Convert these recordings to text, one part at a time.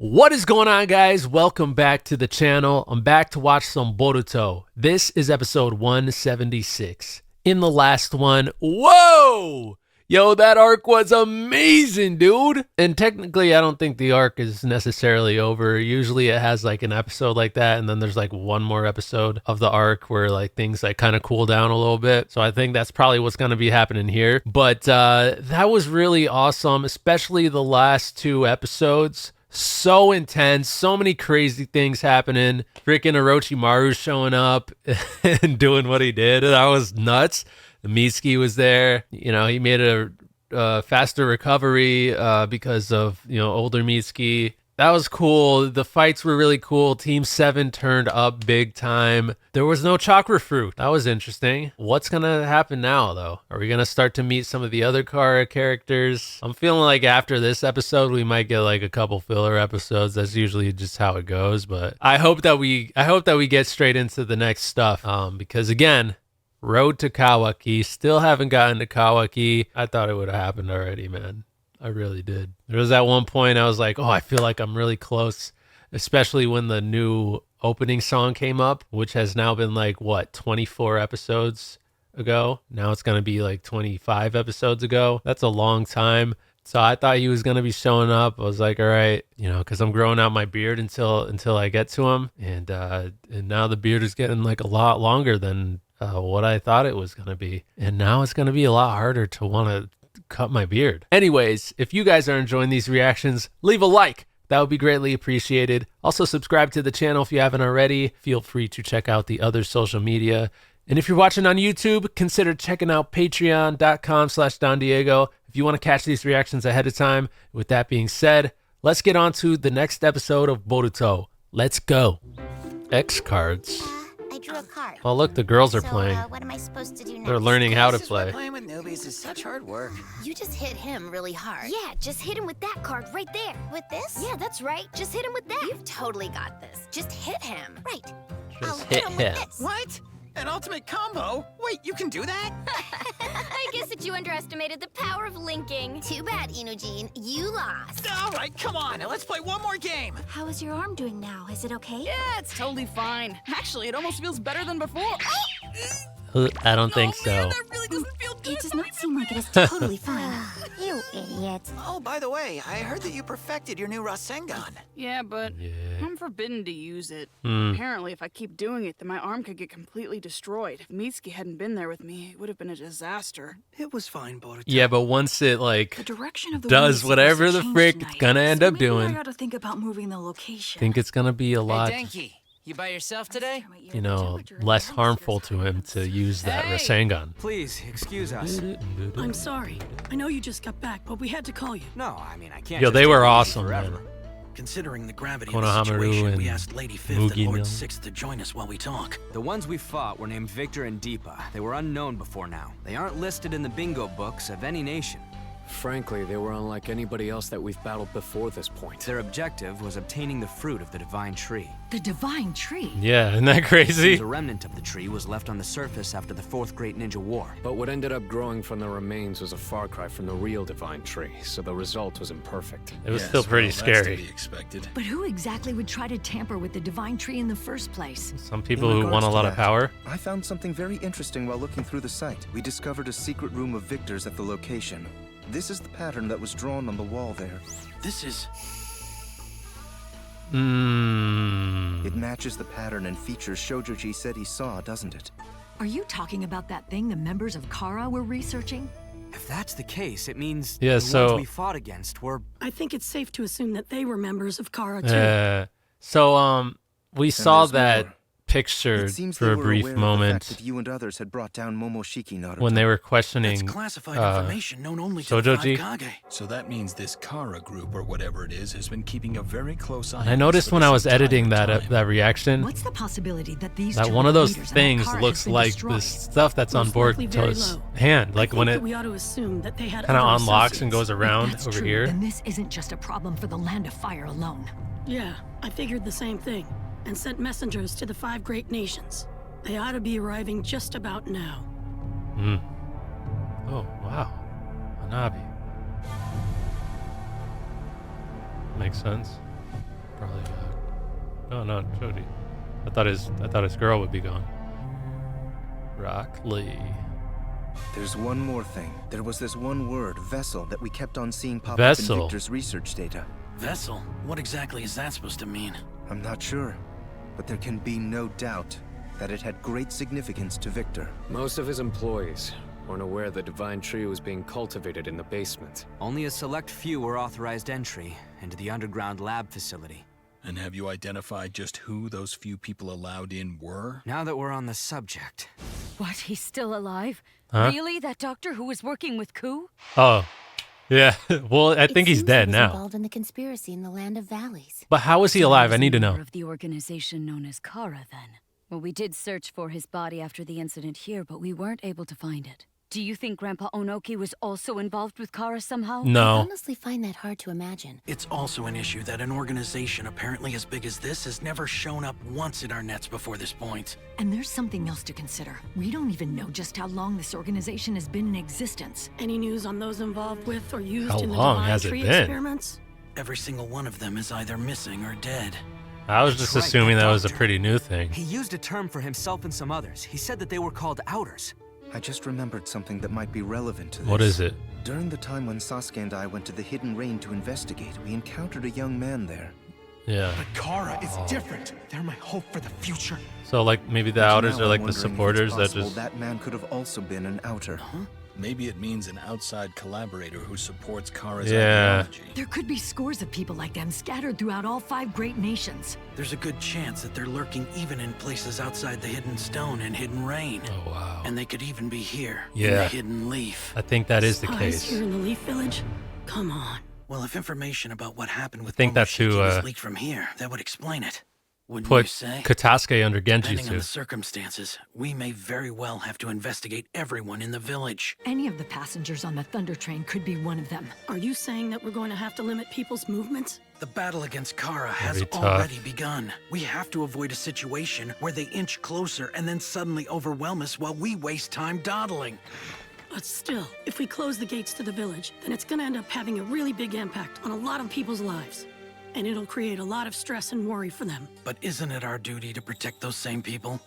What is going on, guys? Welcome back to the channel. I'm back to watch some Boruto. This is episode 176. In the last one, whoa! Yo, that arc was amazing, dude! And technically, I don't think the arc is necessarily over. Usually it has like an episode like that, and then there's like one more episode of the arc where like things like kind of cool down a little bit. So I think that's probably what's going to be happening here. But that was really awesome, especially the last two episodes. So intense, so many crazy things happening. Freaking Orochimaru showing up and doing what he did. That was nuts. Mitsuki was there. You know, he made a faster recovery because of, you know, older Mitsuki. That was cool. The fights were really cool. Team 7 turned up big time. There was no chakra fruit. That was interesting. What's going to happen now, though? Are we going to start to meet some of the other Kara characters? I'm feeling like after this episode, we might get like a couple filler episodes. That's usually just how it goes. But I hope that we get straight into the next stuff. Because again, road to Kawaki. Still haven't gotten to Kawaki. I thought it would have happened already, man. I really did. There was that one point I was like, oh, I feel like I'm really close, especially when the new opening song came up, which has now been like, what, 24 episodes ago? Now it's going to be like 25 episodes ago. That's a long time. So I thought he was going to be showing up. I was like, all right, you know, because I'm growing out my beard until I get to him. And now the beard is getting like a lot longer than what I thought it was going to be. And now it's going to be a lot harder to want to cut my beard. Anyways, if you guys are enjoying these reactions, leave a like. That would be greatly appreciated. Also, subscribe to the channel if you haven't already. Feel free to check out the other social media. And if you're watching on YouTube, consider checking out patreon.com/DonDiego if you want to catch these reactions ahead of time. With that being said, let's get on to the next episode of Boruto. Let's go. X cards. I drew a card. Oh, look, the girls are playing. What am I supposed to do next? They're learning how to play. Playing with newbies is such hard work. You just hit him really hard. Yeah, just hit him with that card right there. With this? Yeah, that's right. Just hit him with that. You've totally got this. Just hit him. Right. Just I'll hit him. him. With this. What? An ultimate combo? Wait, you can do that? I guess that you underestimated the power of linking. Too bad, Inujin. You lost. All right, come on, now let's play one more game. How is your arm doing now? Is it okay? Yeah, it's totally fine. Actually, it almost feels better than before. I don't think so. Man, that really doesn't feel good. It does not seem like it is totally fine. You idiot. Oh, by the way, I heard that you perfected your new Rasengan. Yeah, but Yeah. I'm forbidden to use it. Hmm. Apparently, if I keep doing it, then my arm could get completely destroyed. If Mitsuki hadn't been there with me, it would have been a disaster. It was fine, Boruto. Yeah, but once it like The direction of the does wind whatever seems the to change frick it's tonight. gonna end So up maybe doing, I gotta think about moving the location. I think it's gonna be a lot, Hey, Denki, you by yourself today? you know, less harmful to him to use that Hey! Rasengan. Please, excuse us. I'm sorry. I know you just got back, but we had to call you. No, I mean, I can't. Yo, just they were leave you awesome, forever. man. Considering the gravity of Konohamaru the situation, and we asked Lady Fifth Mugi and Lord Mill. Sixth to join us while we talk. The ones we fought were named Victor and Deepa. They were unknown before now. They aren't listed in the bingo books of any nation. Frankly, they were unlike anybody else that we've battled before this point. Their objective was obtaining the fruit of the divine tree. The divine tree. Yeah, isn't that crazy? The remnant of the tree was left on the surface after the Fourth Great Ninja War. But what ended up growing from the remains was a far cry from the real divine tree, so the result was imperfect. It was still pretty scary. But who exactly would try to tamper with the divine tree in the first place? Some people who want a lot of power. I found something very interesting while looking through the site. We discovered a secret room of Victor's at the location. This is the pattern that was drawn on the wall there. This is... It matches the pattern and features Shojoji said he saw, doesn't it? Are you talking about that thing the members of Kara were researching? If that's the case, it means Yeah, the so- ones we fought against were... I think it's safe to assume that they were members of Kara too. We saw there's that more. picture It seems for they a were brief aware of the fact moment that you and others had brought down Momoshiki Naruto. when they were That's questioning classified uh, information known only to the Shojoji. five Kage. So that means this Kara group, or whatever it is, has been keeping a very close eye And I on us noticed for when I this was editing entire that time. that reaction What's the possibility that these that two one of those leaders and things Kara looks has been like destroyed? the stuff that's on Most likely very Boruto's low. hand, I like think when that it we ought to assume that they had kind of other unlocks and goes associates. around If that's over true, here. Then this isn't just a problem for the Land of Fire alone. Yeah, I figured the same thing, and sent messengers to the 5 great nations. They ought to be arriving just about now. Oh, wow. Hanabi. Makes sense. probably got. Oh no, Jody. I thought his girl would be gone. Rock Lee. There's one more thing. There was this one word, vessel, that we kept on seeing pop up Vessel. in Victor's research data. Vessel? What exactly is that supposed to mean? I'm not sure, but there can be no doubt that it had great significance to Victor. Most of his employees weren't aware the divine tree was being cultivated in the basement. Only a select few were authorized entry into the underground lab facility. And have you identified just who those few people allowed in were? Now that we're on the subject. What? He's still alive? Huh? Really? That doctor who was working with Ku? Oh, yeah. Well, I think he's dead now. Involved in the conspiracy in the Land of Valleys. But how is he alive? I need to know. Of the organization known as Kara, then. Well, we did search for his body after the incident here, but we weren't able to find it. Do you think Grandpa Onoki was also involved with Kara somehow? I No. honestly find that hard to imagine. It's also an issue that an organization apparently as big as this has never shown up once in our nets before this point. And there's something else to consider. We don't even know just how long this organization has been in existence. Any news on those involved with or used How in the long divine has it tree been? experiments? Every single one of them is either missing or dead. I was just That's right, assuming the that was a doctor. pretty new thing. He used a term for himself and some others. He said that they were called outers. I just remembered something that might be relevant to this. What is it? During the time when Sasuke and I went to the Hidden Rain to investigate, we encountered a young man there. Yeah. But Kara is different. They're my hope for the future. So like maybe the But outers now are I'm like the wondering if it's supporters that possible just. that man could have also been an outer. Maybe it means an outside collaborator who supports Kara's Yeah. ideology. There could be scores of people like them scattered throughout all 5 great nations. There's a good chance that they're lurking even in places outside the Hidden Stone and Hidden Rain. Oh wow. And they could even be here, in Yeah. the Hidden Leaf. I think that is the Spies case. here in the Leaf Village? Come on. Well, if information about what happened with think that's who, Momoshiki was leaked from here, that would explain it. Wouldn't you Put say? Katasuke under Depending on the Genjutsu. circumstances, we may very well have to investigate everyone in the village. Any of the passengers on the Thunder Train could be one of them. Are you saying that we're going to have to limit people's movements? The battle against Kara has Very tough. already begun. We have to avoid a situation where they inch closer and then suddenly overwhelm us while we waste time dawdling. But still, if we close the gates to the village, then it's gonna end up having a really big impact on a lot of people's lives. And it'll create a lot of stress and worry for them. But isn't it our duty to protect those same people?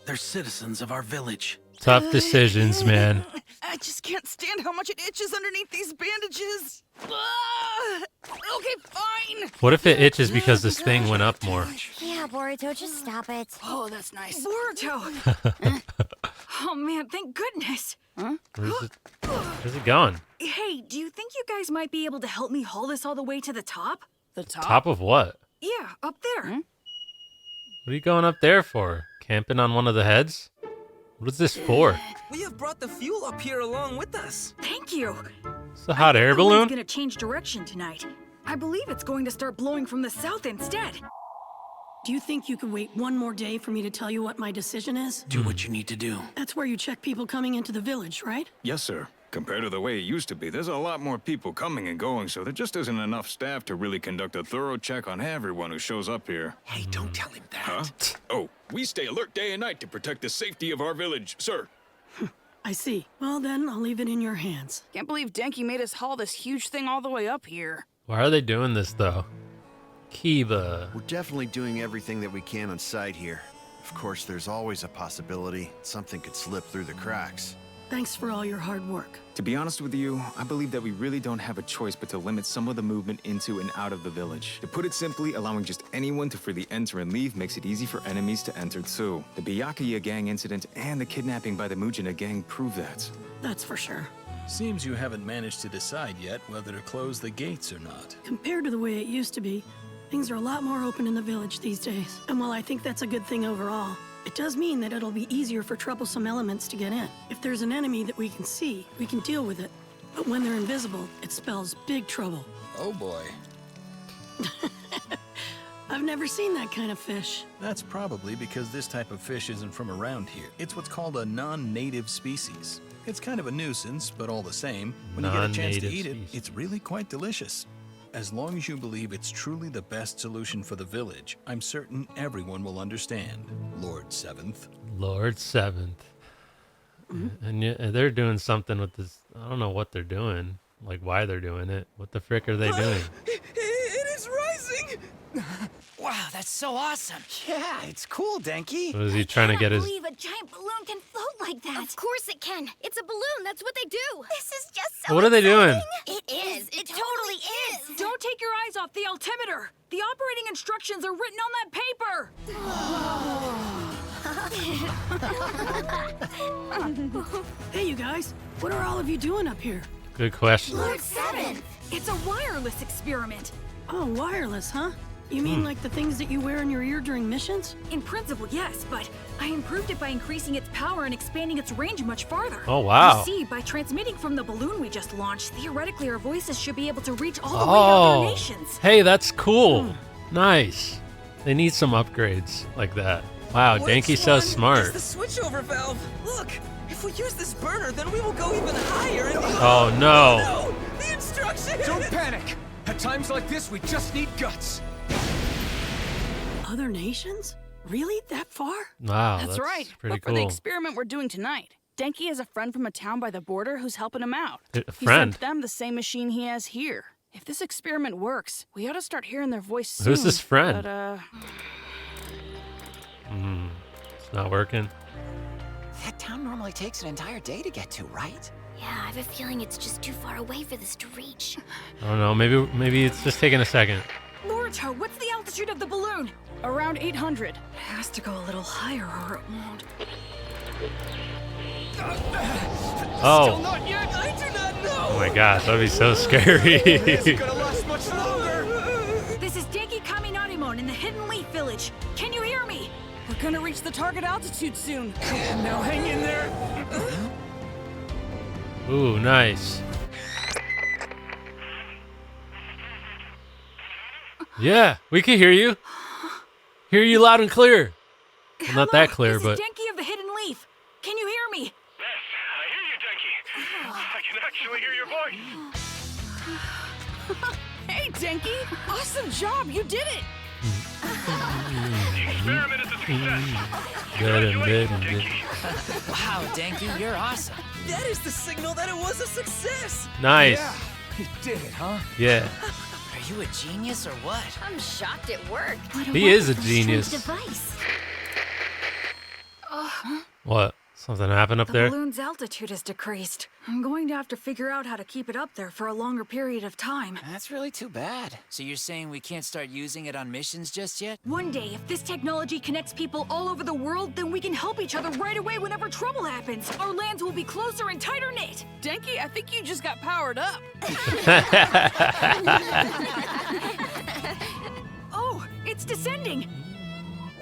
They're citizens of our village. Tough decisions, man. I just can't stand how much it itches underneath these bandages. Okay, fine. What if it itches because this thing went up more? Yeah, Boruto, just stop it. Oh, that's nice. Boruto. Oh man, thank goodness. Where's it going? Hey, do you think you guys might be able to help me haul this all the way to the top? The top? Top of what? Yeah, up there. What are you going up there for? Camping on one of the heads? What is this for? We have brought the fuel up here along with us. Thank you. It's a hot air It's balloon? gonna change direction tonight. I believe it's going to start blowing from the south instead. Do you think you could wait one more day for me to tell you what my decision is? Do what you need to do. That's where you check people coming into the village, right? Yes, sir. Compared to the way it used to be, there's a lot more people coming and going, so there just isn't enough staff to really conduct a thorough check on everyone who shows up here. Hey, don't tell him that. Huh? Oh, we stay alert day and night to protect the safety of our village, sir. I see. Well, then I'll leave it in your hands. Can't believe Denki made us haul this huge thing all the way up here. Why are they doing this though? Kiba. We're definitely doing everything that we can on site here. Of course, there's always a possibility something could slip through the cracks. Thanks for all your hard work. To be honest with you, I believe that we really don't have a choice but to limit some of the movement into and out of the village. To put it simply, allowing just anyone to freely enter and leave makes it easy for enemies to enter too. The Byakuya gang incident and the kidnapping by the Mujina gang prove that. That's for sure. Seems you haven't managed to decide yet whether to close the gates or not. Compared to the way it used to be, things are a lot more open in the village these days. And while I think that's a good thing overall, it does mean that it'll be easier for troublesome elements to get in. If there's an enemy that we can see, we can deal with it. But when they're invisible, it spells big trouble. Oh boy. I've never seen that kind of fish. That's probably because this type of fish isn't from around here. It's what's called a non-native species. It's kind of a nuisance, but all the same, when you get a chance to Non-native eat it, species. it's really quite delicious. As long as you believe it's truly the best solution for the village, I'm certain everyone will understand, Lord Seventh. Lord Seventh. And they're doing something with this. I don't know what they're doing. Like why they're doing it. What the frick are they doing? It is rising! Wow, that's so awesome. Yeah, it's cool, Denki. What is he trying to get his... I can't believe a giant balloon can float like that. Of course it can. It's a balloon. That's what they do. This is just so What are they doing? It is. It totally is. Don't take your eyes off the altimeter. The operating instructions are written on that paper. Hey, you guys. What are all of you doing up here? Good question. Lord 7. It's a wireless experiment. Oh, wireless, huh? You mean like the things that you wear in your ear during missions? In principle, yes, but I improved it by increasing its power and expanding its range much farther. Oh, wow. You see, by transmitting from the balloon we just launched, theoretically our voices should be able to reach all the way to other nations. Hey, that's cool. Nice. They need some upgrades like that. Wow, Denki so smart. It's the switchover valve. Look, if we use this burner, then we will go even higher. And Oh, no. No, the instructions. Don't panic. At times like this, we just need guts. Other nations? Really? That far? Wow, That's right. pretty but for the cool. experiment we're doing tonight, Denki has a friend from a town by the border who's helping him out. A He friend? sent them the same machine he has here. If this experiment works, we ought to start hearing their voice soon. Who's this friend? But, It's not working. That town normally takes an entire day to get to, right? Yeah, I have a feeling it's just too far away for this to reach. I don't know. Maybe it's just taking a second. BORUTO, what's the altitude of the balloon? Around 800. It has to go a little higher or it won't. Oh. Still not yet. I do not know. Oh my gosh, that'd be so scary. It's gonna last much longer. This is Denki Kaminarimon in the Hidden Leaf Village. Can you hear me? We're gonna reach the target altitude soon. Now hang in there. Ooh, nice. Yeah, we can hear you. Hear you loud and clear. Well, not that clear, this but... is Denki of the Hidden Leaf. Can you hear me? Yes, I hear you, Denki. I can actually hear your voice. Hey, Denki! Awesome job! You did it! The experiment is a success. Wow, Denki, you're awesome. That is the signal that it was a success. Nice. Yeah, he did it, huh? Yeah. Are you a genius or what? I'm shocked it worked. He is a genius. Device. What? Something happened up The there? balloon's altitude has decreased. I'm going to have to figure out how to keep it up there for a longer period of time. That's really too bad. So you're saying we can't start using it on missions just yet? One day, if this technology connects people all over the world, then we can help each other right away whenever trouble happens. Our lands will be closer and tighter knit. Denki, I think you just got powered up. Oh, it's descending.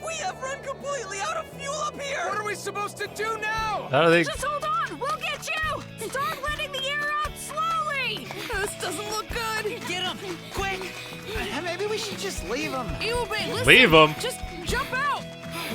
We have run completely out of fuel up here. What are we supposed to do now? How do they... Just hold on, we'll get you. Start letting the air out slowly. This doesn't look good. Get him, quick. Maybe we should just leave him. Iube, listen. Leave him? Just jump out.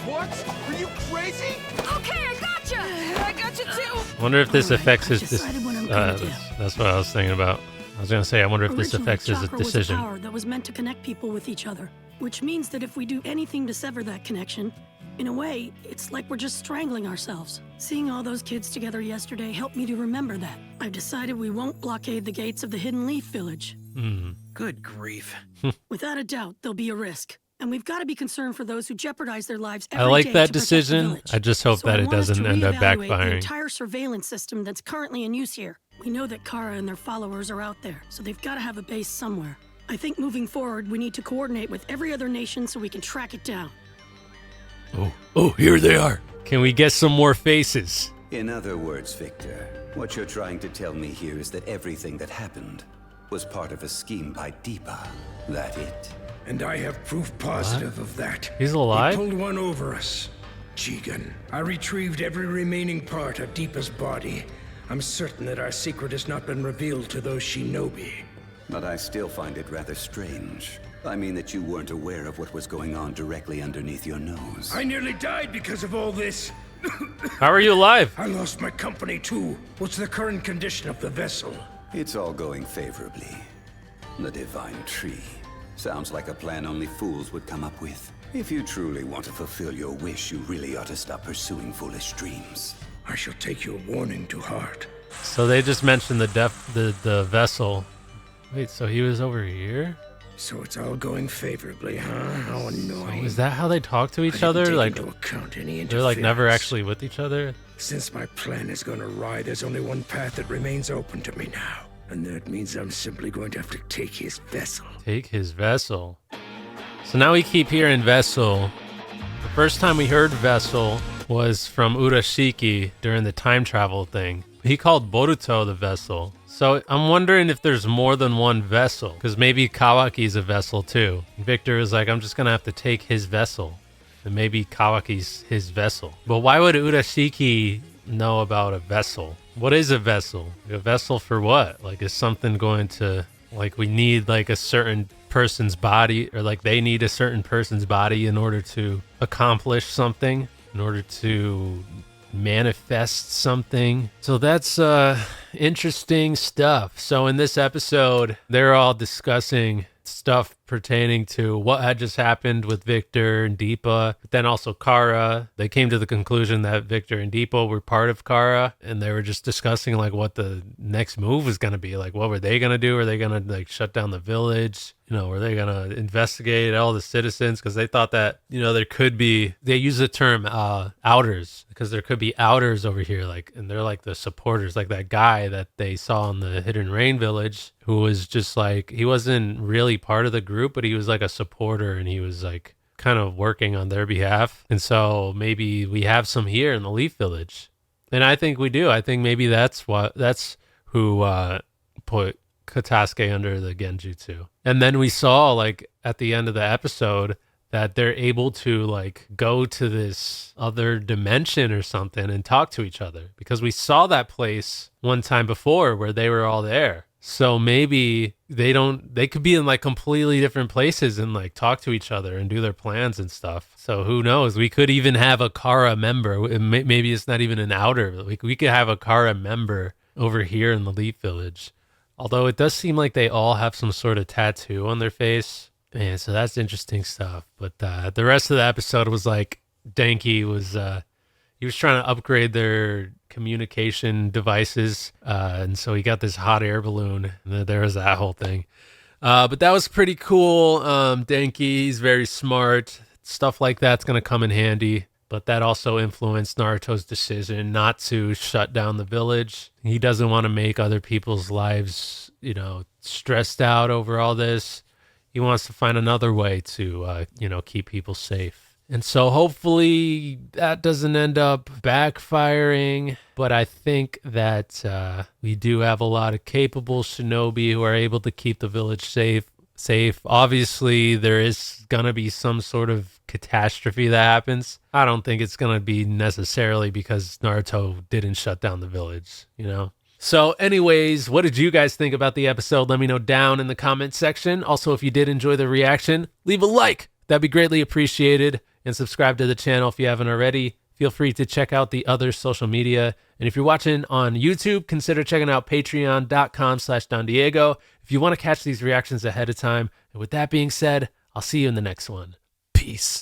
What? Are you crazy? Okay, I gotcha. I gotcha too. wonder if this affects his... decided what I'm gonna do. That's what I was thinking about. I was going to say, I wonder if this Originally, affects his chakra decision. was a power that was meant to connect people with each other, which means that if we do anything to sever that connection, in a way, it's like we're just strangling ourselves. Seeing all those kids together yesterday helped me to remember that. I've decided we won't blockade the gates of the Hidden Leaf Village. Good grief. Without a doubt, there'll be a risk. And we've got to be concerned for those who jeopardize their lives I every like day that to protect the decision. village. I just hope So that I it want us to doesn't end up reevaluate the backfiring. entire surveillance system that's currently in use here. We know that Kara and their followers are out there, so they've got to have a base somewhere. I think moving forward, we need to coordinate with every other nation so we can track it down. Oh, here they are. Can we get some more faces? In other words, Victor, what you're trying to tell me here is that everything that happened was part of a scheme by Deepa. That it? And I have proof positive of that. He's alive? He pulled one over us. Jigen. I retrieved every remaining part of Deepa's body. I'm certain that our secret has not been revealed to those shinobi. But I still find it rather strange. I mean that you weren't aware of what was going on directly underneath your nose. I nearly died because of all this. How are you alive? I lost my company too. What's the current condition of the vessel? It's all going favorably. The Divine Tree. Sounds like a plan only fools would come up with. If you truly want to fulfill your wish, you really ought to stop pursuing foolish dreams. I shall take your warning to heart. So they just mentioned the vessel. Wait, so he was over here? So it's all going favorably, huh? How annoying. Is that how they talk to each I didn't other? take Like, into account any they're like never interference. actually with each other? Since my plan is going awry, there's only one path that remains open to me now. And that means I'm simply going to have to take his vessel. Take his vessel. So now we keep hearing vessel. The first time we heard vessel was from Urashiki during the time travel thing. He called Boruto the vessel. So I'm wondering if there's more than one vessel, because maybe Kawaki's a vessel too. Victor is like, I'm just gonna have to take his vessel. And maybe Kawaki's his vessel. But why would Urashiki know about a vessel? What is a vessel? A vessel for what? Like, is something going to, like, we need like a certain person's body, or like they need a certain person's body in order to accomplish something, in order to manifest something? So that's interesting stuff. So in this episode, they're all discussing stuff pertaining to what had just happened with Victor and Deepa, but then also Kara. They came to the conclusion that Victor and Deepa were part of Kara, and they were just discussing like what the next move was going to be. Like, what were they going to do? Were they going to like shut down the village? You know, were they going to investigate all the citizens? Because they thought that, you know, there could be, they use the term outers, because there could be outers over here, like, and they're like the supporters, like that guy that they saw in the Hidden Rain village, who was just like, he wasn't really part of the group, but he was like a supporter, and he was like kind of working on their behalf. And so maybe we have some here in the Leaf Village. And I think we do. I think maybe that's who put Katasuke under the Genjutsu. And then we saw like at the end of the episode that they're able to like go to this other dimension or something and talk to each other, because we saw that place one time before where they were all there. So maybe they could be in like completely different places and like talk to each other and do their plans and stuff. So who knows? We could even have a Kara member. Maybe it's not even an outer. We could have a Kara member over here in the Leaf Village. Although it does seem like they all have some sort of tattoo on their face. Man, so that's interesting stuff. But the rest of the episode was like Denki was he was trying to upgrade their communication devices, and so he got this hot air balloon, and there was that whole thing. But that was pretty cool. Denki, he's very smart. Stuff like that's going to come in handy. But that also influenced Naruto's decision not to shut down the village. He doesn't want to make other people's lives, you know, stressed out over all this. He wants to find another way to, you know, keep people safe. And so hopefully that doesn't end up backfiring. But I think that we do have a lot of capable shinobi who are able to keep the village safe. Obviously, there is going to be some sort of catastrophe that happens. I don't think it's going to be necessarily because Naruto didn't shut down the village, you know? So anyways, what did you guys think about the episode? Let me know down in the comment section. Also, if you did enjoy the reaction, leave a like. That'd be greatly appreciated. And subscribe to the channel if you haven't already. Feel free to check out the other social media. And if you're watching on YouTube, consider checking out patreon.com/DonDiego if you want to catch these reactions ahead of time. And with that being said, I'll see you in the next one. Peace.